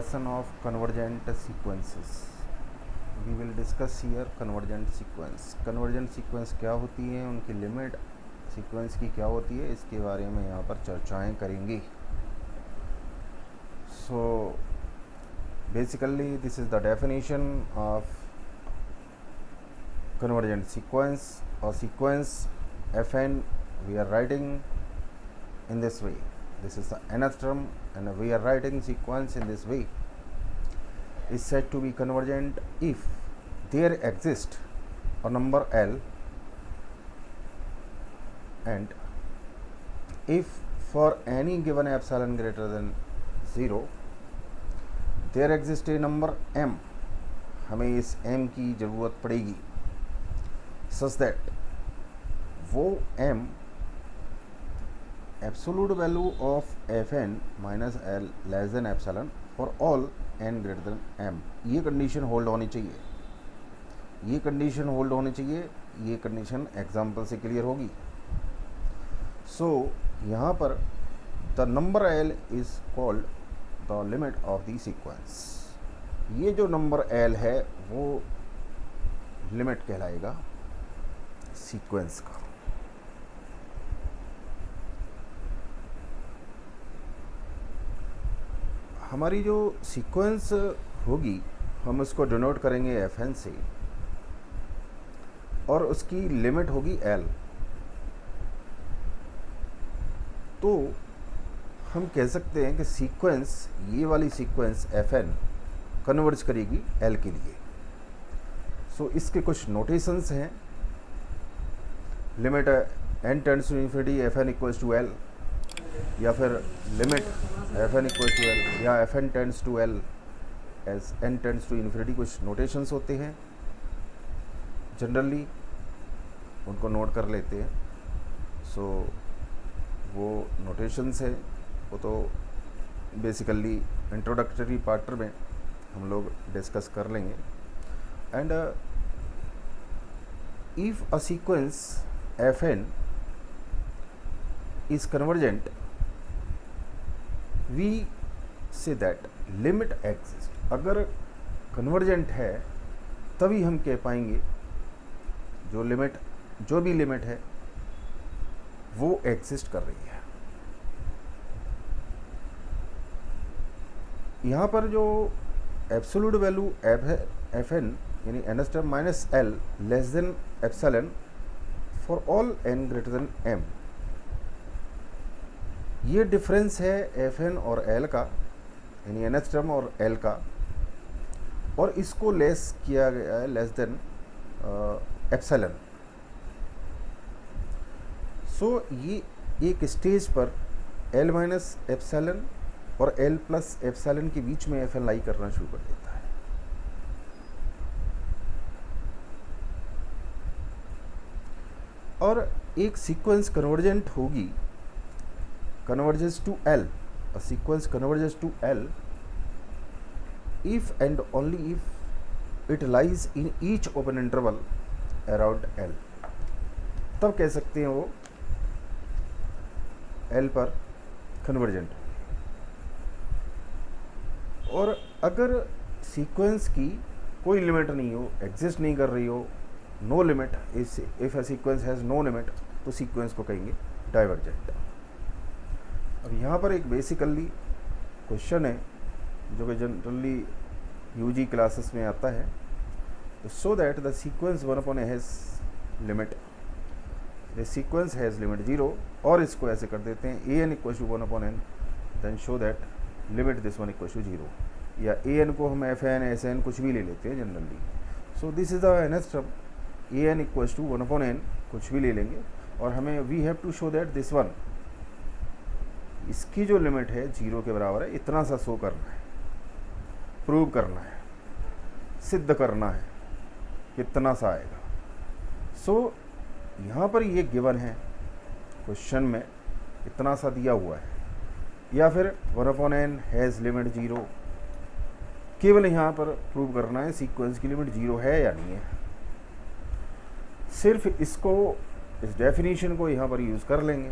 discussion of convergent sequences. We will discuss here convergent sequence. Convergent sequence क्या होती है, उनकी लिमिट सीक्वेंस की क्या होती है, इसके बारे में यहाँ पर चर्चाएं करेंगे. So basically this is the definition of convergent sequence or sequence fn. We are writing in this way. This is the nth term and we are writing sequence in this way. Is said to be convergent if there exists a number L and if for any given epsilon greater than 0 there exists a number m. हमें इस m की ज़रूरत पड़ेगी such that वो m absolute value of fn minus l less than epsilon for all n greater than m. ये condition hold होनी चाहिए, ये कंडीशन होल्ड होनी चाहिए, ये कंडीशन एग्जाम्पल से क्लियर होगी. सो यहाँ पर the number l is called the limit of the sequence. ये जो नंबर l है वो लिमिट कहलाएगा सीक्वेंस का. हमारी जो सीक्वेंस होगी हम उसको डिनोट करेंगे fn से और उसकी लिमिट होगी l. तो हम कह सकते हैं कि सीक्वेंस, ये वाली सीक्वेंस fn कन्वर्ज करेगी l के लिए. सो इसके कुछ नोटेशंस हैं. Limit n tends to infinity fn equals to l, या फिर limit fn equals to l, या fn tends to l as n tends to infinity. कुछ नोटेशंस होते हैं, जनरली उनको नोट कर लेते हैं. सो वो नोटेशंस है वो तो बेसिकली इंट्रोडक्टरी पार्ट में हम लोग डिस्कस कर लेंगे. And if a sequence fn is convergent, we say that limit exists. अगर कन्वर्जेंट है तभी हम कह पाएंगे जो भी लिमिट है वो एग्जिस्ट कर रही है. यहाँ पर जो एब्सोल्यूट वैल्यू fn यानी nth term minus l less than epsilon for all n greater than m, ये डिफरेंस है fn और l का, यानी nth टर्म और l का, और इसको लेस किया गया है लेस देन एप्सिलॉन. सो ये एक स्टेज पर l माइनस एप्सिलॉन और l प्लस एप्सिलॉन के बीच में fn लाई करना शुरू कर देता है. और एक सीक्वेंस कन्वर्जेंट होगी, converges to L. A sequence converges to L if and only if it lies in each open interval around L. तब कह सकते हैं वो L पर कन्वर्जेंट. और अगर सीक्वेंस की कोई लिमिट नहीं हो, एग्जिस्ट नहीं कर रही हो, no limit, if a sequence has no limit, तो सीक्वेंस को कहेंगे डाइवर्जेंट. अब यहाँ पर एक बेसिकली क्वेश्चन है जो कि जनरली यूजी क्लासेस में आता है. So that the sequence 1 upon has limit, the sequence has limit 0, और इसको ऐसे कर देते हैं an equal to 1 upon n, then show that limit this one equal to 0, या an को हम fn sn कुछ भी ले लेते हैं generally. So this is the nth term, an equal to 1 upon n कुछ भी ले लेंगे, और हमें we have to show that this one, इसकी जो लिमिट है 0 के बराबर है, इतना सा शो करना है, प्रूव करना है, सिद्ध करना है, कितना सा आएगा. सो यहाँ पर ये गिवन है क्वेश्चन में, इतना सा दिया हुआ है, या फिर 1 अपॉन n हैज़ लिमिट 0. केवल यहाँ पर प्रूव करना है सीक्वेंस की लिमिट 0 है या नहीं है. सिर्फ इसको, इस डेफिनेशन को यहाँ पर यूज़ कर लेंगे.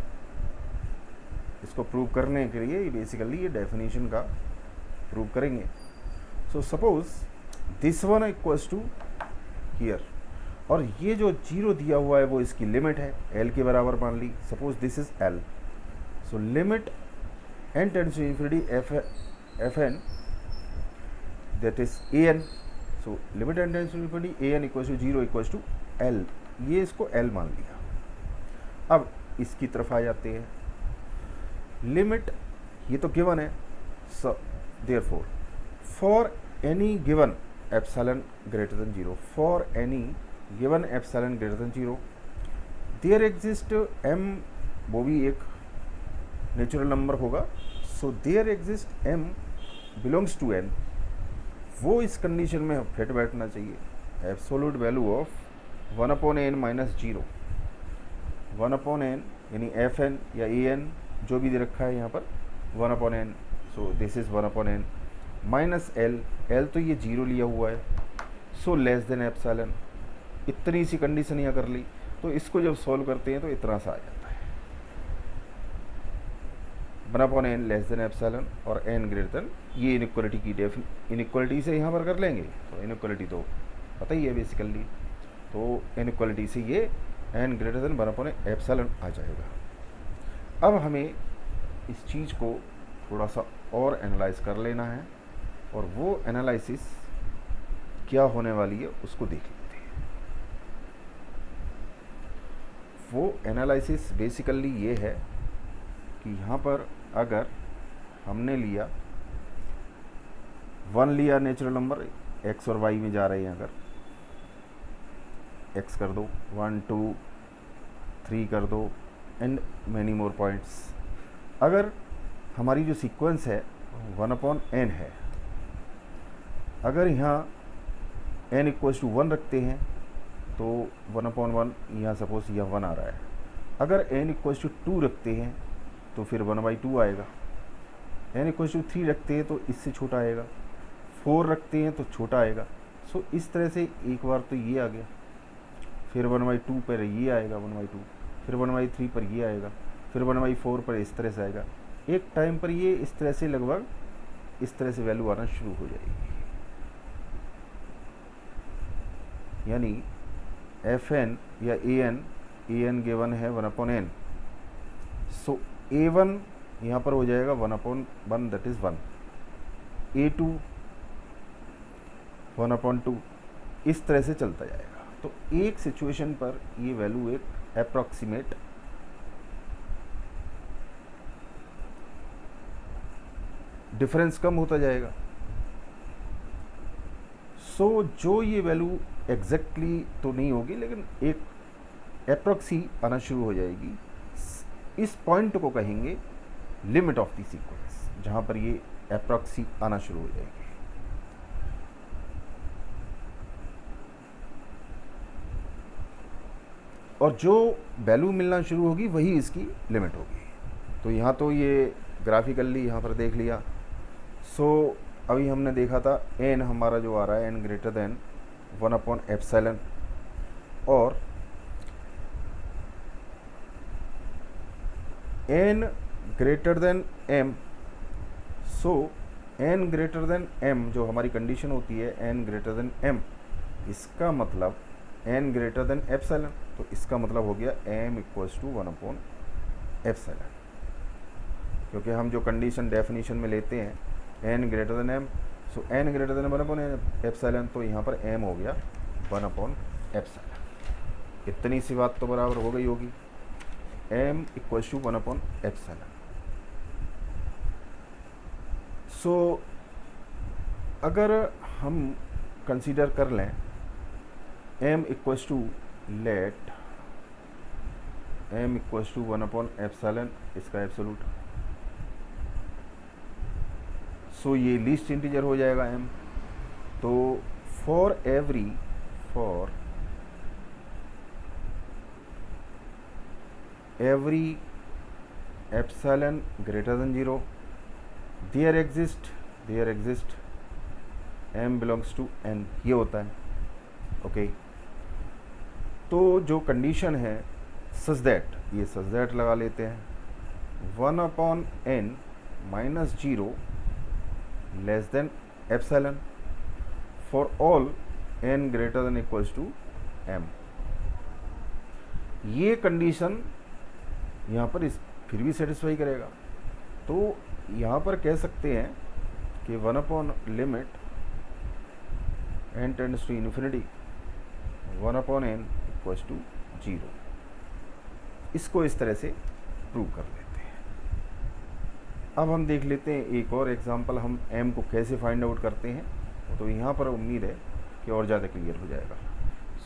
इसको प्रूव करने के लिए बेसिकली ये डेफिनेशन का प्रूव करेंगे. So suppose this one equals to here, और ये जो जीरो दिया हुआ है वो इसकी लिमिट है, एल के बराबर मान ली, suppose this is L. So limit n tends to infinity f n that is a n. So limit n tends to infinity a n equals to zero equals to L, ये इसको L मान लिया। अब इसकी तरफ आ जाते हैं, limit ये तो गिवन है, so therefore for any given epsilon greater than zero, for any given epsilon greater than zero there exist M, वो भी एक नेचुरल नंबर होगा। So there exist M belongs to N, वो इस कंडीशन में फिट बैठना चाहिए। Absolute value of 1/n minus zero, 1/n यानी एफ एन या ए एन जो भी दे रखा है यहाँ पर 1/n। So this is 1/n minus L, L तो ये जीरो लिया हुआ है, सो लेस देन एप्सिलॉन। इतनी सी कंडीशन यहाँ कर ली, तो इसको जब सॉल्व करते हैं तो इतना सा आ जाता है 1/n लेस देन एप्सिलॉन और n ग्रेटर देन, ये इनइक्वालिटी की इनइक्वालिटी से यहाँ पर कर लेंगे, तो इनइक्वालिटी तो पता ही है बेसिकली, तो इनइक्वालिटी से ये n greater than 1/n epsilon आ जाएगा। अब हमें इस चीज़ को थोड़ा सा और एनालाइज कर लेना है, और वो एनालिसिस क्या होने वाली है उसको देख लेते हैं। वो एनालिसिस बेसिकली ये है कि यहाँ पर अगर हमने लिया 1 लिया नेचुरल नंबर, x और y में जा रहे हैं, अगर x कर दो 1 2 3 कर दो एंड मैनी मोर पॉइंट्स। अगर हमारी जो सीक्वेंस है 1/n है, अगर यहाँ n इक्वल्स टू 1 रखते हैं तो 1/1 यहाँ सपोज यह 1 आ रहा है। अगर n इक्वल्स टू 2 रखते हैं तो फिर 1/2 आएगा। n इक्वल्स टू 3 रखते हैं तो इससे छोटा आएगा, 4 रखते हैं तो छोटा आएगा। सो इस तरह से एक बार तो ये आ गया, फिर 1/2 पर ये आएगा 1/2, फिर 1/3 पर ये आएगा, फिर 1/4 पर इस तरह से आएगा। एक टाइम पर ये इस तरह से लगभग इस तरह से वैल्यू आना शुरू हो जाएगी, यानी एफ एन या ए एन गिवन है 1/n। सो a1 यहाँ पर हो जाएगा 1/1 दैट इज 1, a2 1/2, इस तरह से चलता जाएगा। तो एक सिचुएशन पर ये वैल्यू एक अप्रॉक्सीमेट डिफरेंस कम होता जाएगा। सो जो ये वैल्यू एग्जैक्टली तो नहीं होगी, लेकिन एक अप्रॉक्सी आना शुरू हो जाएगी। इस पॉइंट को कहेंगे लिमिट ऑफ द सीक्वेंस, जहां पर ये अप्रॉक्सी आना शुरू हो जाएगी। और जो वैल्यू मिलना शुरू होगी वही इसकी लिमिट होगी। तो यहाँ तो ये ग्राफिकली यहाँ पर देख लिया। सो अभी हमने देखा था n हमारा जो आ रहा है n ग्रेटर देन 1/एप्सिलॉन, और n ग्रेटर देन m। सो n ग्रेटर देन m जो हमारी कंडीशन होती है n ग्रेटर देन m, इसका मतलब n ग्रेटर देन एप्सिलॉन, तो इसका मतलब हो गया m इक्वल्स टू 1/एप्सिलॉन, क्योंकि हम जो कंडीशन डेफिनेशन में लेते हैं n ग्रेटर देन m, सो n ग्रेटर देन 1/एप्सिलॉन, तो यहाँ पर m हो गया 1/एप्सिलॉन। इतनी सी बात तो बराबर हो गई होगी, m equals to one by epsilon. So अगर हम कंसीडर कर लें m equals to let m equals to one by epsilon, इसका एब्सोल्यूट, सो ये लीस्ट इंटीजर हो जाएगा m। तो for every epsilon greater than 0 there exist m belongs to n, ये होता है। ओके, तो जो कंडीशन है सच दैट, ये सच दैट लगा लेते हैं 1/n minus 0 less than epsilon, for all n greater than equals to m। ये कंडीशन यहाँ पर इस फिर भी सेटिस्फाई करेगा, तो यहाँ पर कह सकते हैं कि 1 limit n tends to infinity 1/n equals to 0। इसको इस तरह से प्रूव कर लेते हैं। अब हम देख लेते हैं एक और एग्जांपल, हम m को कैसे फाइंड आउट करते हैं, तो यहाँ पर उम्मीद है कि और ज़्यादा क्लियर हो जाएगा।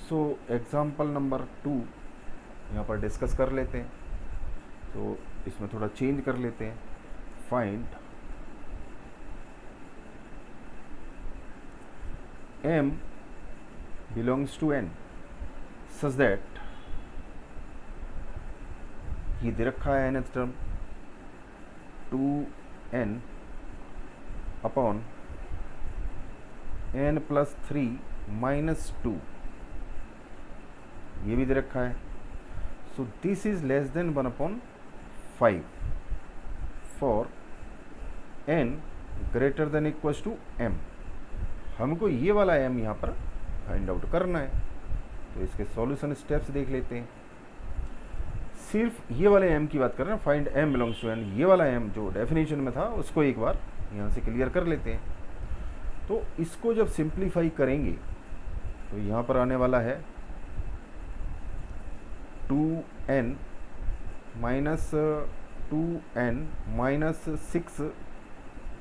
सो एग्जांपल नंबर 2 यहाँ पर डिस्कस कर लेते हैं। तो इसमें थोड़ा चेंज कर लेते हैं। Find m belongs to n such that ये दे रखा है nth term 2n upon n plus 3 minus 2, ये भी दे रखा है। So this is less than 1/5 for n greater than equals to m। हमको ये वाला m यहाँ पर फाइंड आउट करना है, तो इसके सॉल्यूशन स्टेप्स देख लेते हैं। सिर्फ ये वाले m की बात कर रहे हैं, find m belongs to n। ये वाला m जो डेफिनेशन में था उसको एक बार यहाँ से क्लियर कर लेते हैं। तो इसको जब सिंप्लीफाई करेंगे तो यहाँ पर आने वाला है 2n minus 2n minus 6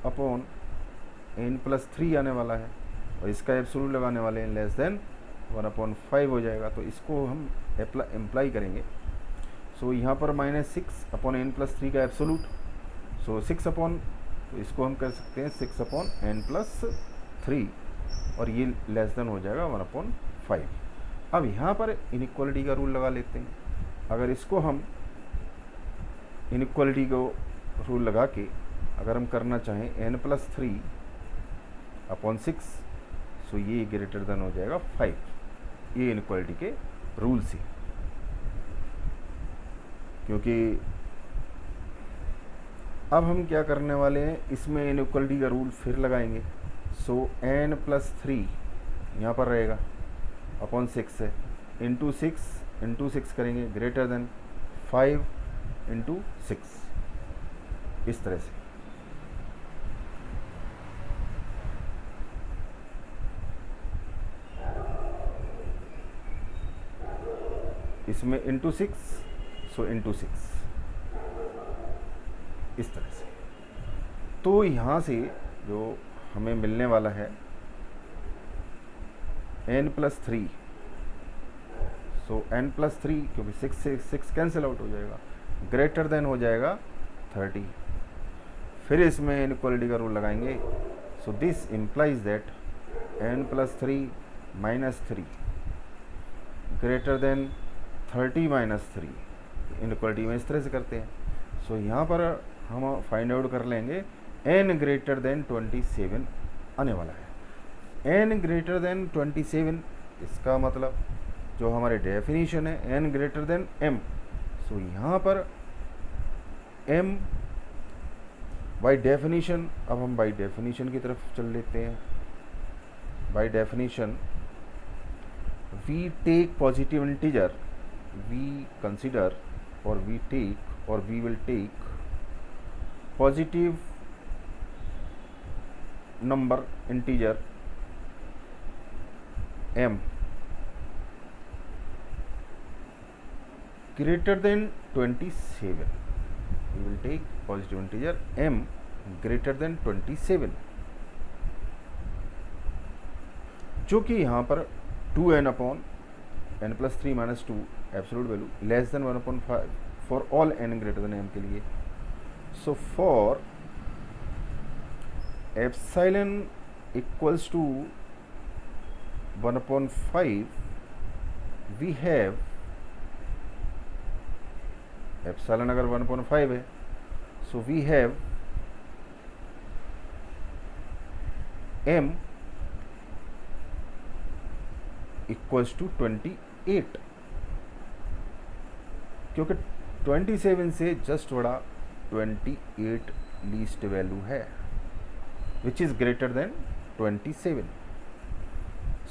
upon n plus 3 आने वाला है, और इसका एब्सोल्यूट लगाने वाले हैं लेस देन 1/5 हो जाएगा। तो इसको हम अप्लाई करेंगे। सो यहाँ पर -6 अपॉन n प्लस 3 का एब्सोल्यूट, सो 6 अपॉन, तो इसको हम कर सकते हैं 6 अपॉन n प्लस 3, और ये लेस देन हो जाएगा 1/5। अब यहाँ पर इनइक्वालिटी का रूल लगा लेते हैं। अगर इसको हम इनइक्वालिटी को रूल लगा के अगर हम करना चाहें n प्लस 3 अपॉन 6, सो ये ग्रेटर देन हो जाएगा 5, ये इनइक्वालिटी के रूल से। क्योंकि अब हम क्या करने वाले हैं, इसमें इनइक्वालिटी का रूल फिर लगाएंगे। सो n प्लस 3 यहाँ पर रहेगा अपॉन 6 है, इंटू 6 करेंगे ग्रेटर देन 5 इंटू 6, इस तरह से। इसमें इंटू 6, सो इंटू 6, इस तरह से। तो यहाँ से जो हमें मिलने वाला है n प्लस 3, सो n प्लस 3, क्योंकि 6 से 6 कैंसिल आउट हो जाएगा, ग्रेटर देन हो जाएगा 30। फिर इसमें इनइक्वालिटी का रूल लगाएंगे। So this implies that n plus 3 minus 3 greater than 30 minus 3। Inequality में इस तरह से करते हैं। सो यहाँ पर हम फाइंड आउट कर लेंगे n ग्रेटर देन 27 आने वाला है। n ग्रेटर देन 27, इसका मतलब जो हमारे डेफिनेशन है n greater than m। So यहाँ पर m बाय डेफिनेशन, अब हम बाय डेफिनेशन की तरफ चल लेते हैं। By definition we take positive integer, we consider और वी टेक और we will take positive number integer m greater than 27. We will take positive integer m greater than 27, जो कि यहाँ पर 2n upon n plus 3 minus 2 absolute value less than 1/5 for all n greater than m के लिए। So for epsilon equals to 1/5 we have, epsilon अगर 1/5 है, so we have m equals to 28, क्योंकि 27 से जस्ट बड़ा 28 लीस्ट वैल्यू है which is greater than 27।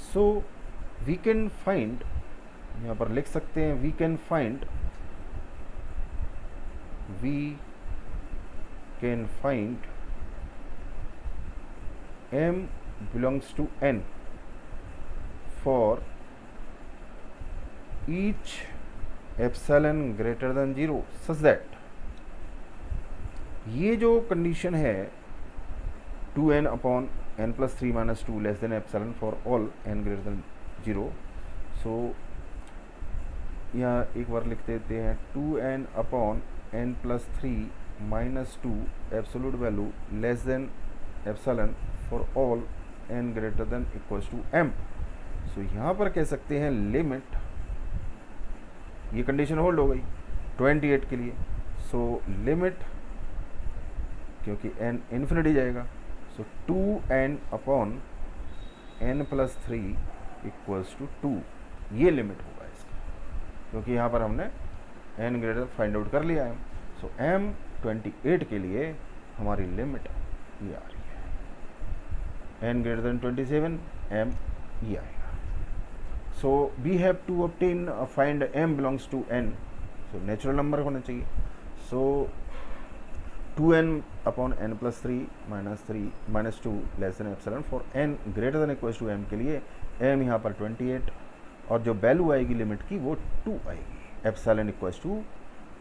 So we can find, यहाँ पर लिख सकते हैं we can find m belongs to n for each epsilon greater than 0 such that, ये जो कंडीशन है 2n upon n plus 3 minus 2 less than epsilon for all n greater than 0, so यहाँ एक बार लिख देते हैं 2n upon n plus 3 minus 2 absolute value less than epsilon for all n greater than equals to m। So यहाँ पर कह सकते हैं लिमिट, ये कंडीशन होल्ड हो गई 28 के लिए, सो लिमिट, क्योंकि n इन्फिनिटी जाएगा, so 2n upon n plus 3 equals to 2, ये लिमिट होगा इसका, क्योंकि यहाँ पर हमने n ग्रेटर फाइंड आउट कर लिया है। सो m 28 के लिए हमारी लिमिट ये आ रही है, n ग्रेटर देन 27 m ये आएगा। So we have to obtain find m belongs to n, so natural number होना चाहिए। So 2n upon n plus 3 minus 2 less than epsilon for n greater than equals to m के लिए m यहाँ पर 28, और जो वैल्यू आएगी limit की वो 2 आएगी, एप्सिलॉन इक्वल्स टू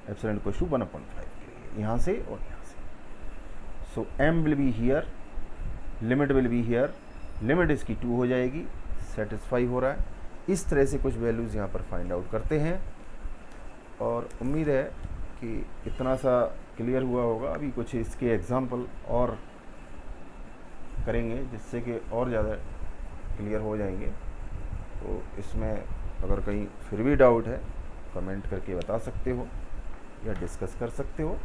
1/5 के लिए, यहाँ से और यहाँ से। सो m will be here, limit will be here, limit इसकी 2 हो जाएगी, सेटिस्फाई हो रहा है। इस तरह से कुछ वैल्यूज़ यहाँ पर फाइंड आउट करते हैं, और उम्मीद है कि इतना सा क्लियर हुआ होगा। अभी कुछ इसके एग्जाम्पल और करेंगे जिससे कि और ज़्यादा क्लियर हो जाएंगे। तो इसमें अगर कहीं फिर भी डाउट है कमेंट करके बता सकते हो या डिस्कस कर सकते हो।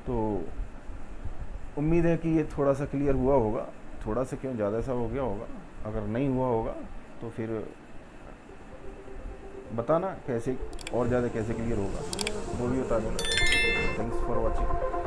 तो उम्मीद है कि ये थोड़ा सा क्लियर हुआ होगा, थोड़ा सा क्यों ज़्यादा सा हो गया होगा। अगर नहीं हुआ होगा तो फिर बताना कैसे और ज़्यादा कैसे क्लियर होगा, वो भी बता देना। Thanks for watching.